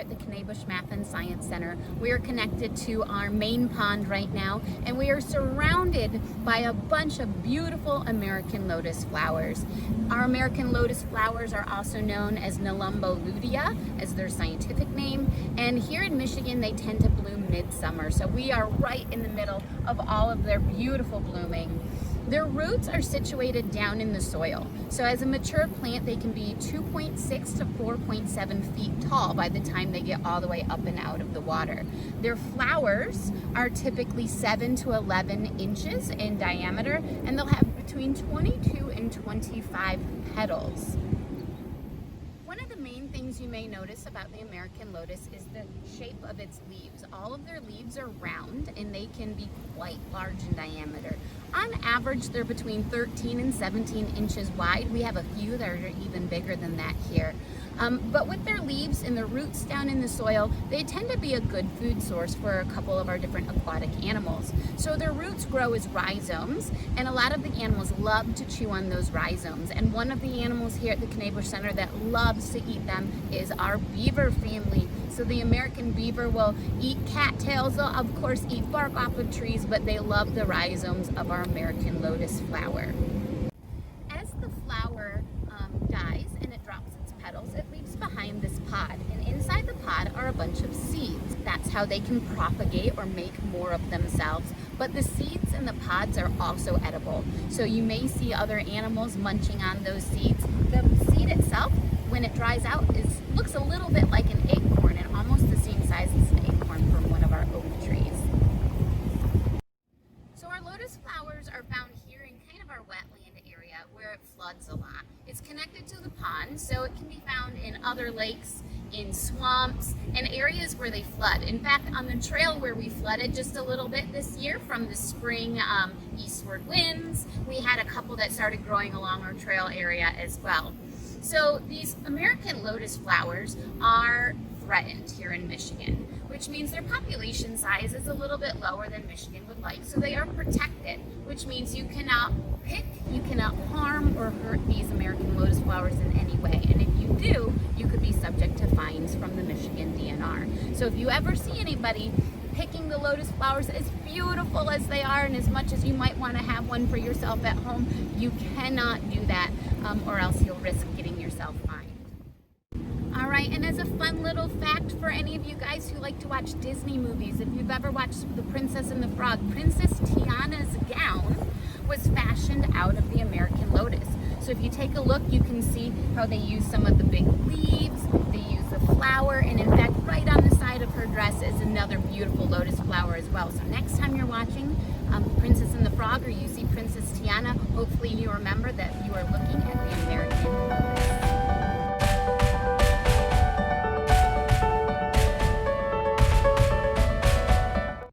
at the Knabush Science Center. We are connected to our main pond right now, and we are surrounded by a bunch of beautiful American lotus flowers. Our American lotus flowers are also known as Nelumbo lutea, as their scientific name, and here in Michigan they tend to bloom midsummer, so we are right in the middle of all of their beautiful blooming. Their roots are situated down in the soil. So as a mature plant, they can be 2.6 to 4.7 feet tall by the time they get all the way up and out of the water. Their flowers are typically 7 to 11 inches in diameter, and they'll have between 22 and 25 petals. One of the main things you may notice about the American lotus is the shape of its leaves. All of their leaves are round and they can be quite large in diameter. On average, they're between 13 and 17 inches wide. We have a few that are even bigger than that here. But with their leaves and their roots down in the soil, they tend to be a good food source for a couple of our different aquatic animals. So their roots grow as rhizomes, and a lot of the animals love to chew on those rhizomes. And one of the animals here at the Knabush Center that loves to eat them is our beaver family. So the American beaver will eat cattails. They'll of course eat bark off of trees, but they love the rhizomes of our American lotus flower. As the flower dies and it drops its petals, it leaves behind this pod, and inside the pod are a bunch of seeds. That's how they can propagate or make more of themselves. But the seeds in the pods are also edible. So you may see other animals munching on those seeds. The seed itself, when it dries out, looks a little bit like an acorn, and almost the same size as an acorn from one of our oak trees. So our lotus flowers are found here in kind of our wetland area where it floods a lot. It's connected to the pond, so it can be found in other lakes, in swamps, and areas where they flood. In fact, on the trail where we flooded just a little bit this year from the spring eastward winds, we had a couple that started growing along our trail area as well. So these American lotus flowers are threatened here in Michigan, which means their population size is a little bit lower than Michigan would like. So they are protected, which means you cannot pick, you cannot harm or hurt these American lotus flowers in any way. And if you do, you could be subject to fines from the Michigan DNR. So if you ever see anybody picking the lotus flowers, as beautiful as they are and as much as you might want to have one for yourself at home, you cannot do that or else you'll risk getting yourself fined. All right, and as a fun little fact for any of you guys who like to watch Disney movies, if you've ever watched The Princess and the Frog, Princess Tiana's gown was fashioned out of the American lotus. So if you take a look, you can see how they use some of the big leaves, they use the flower, and in fact, right on the side of her dress is another beautiful lotus flower as well. So next time you're watching Princess and the Frog or you see Princess Tiana, hopefully you remember that you are looking at the American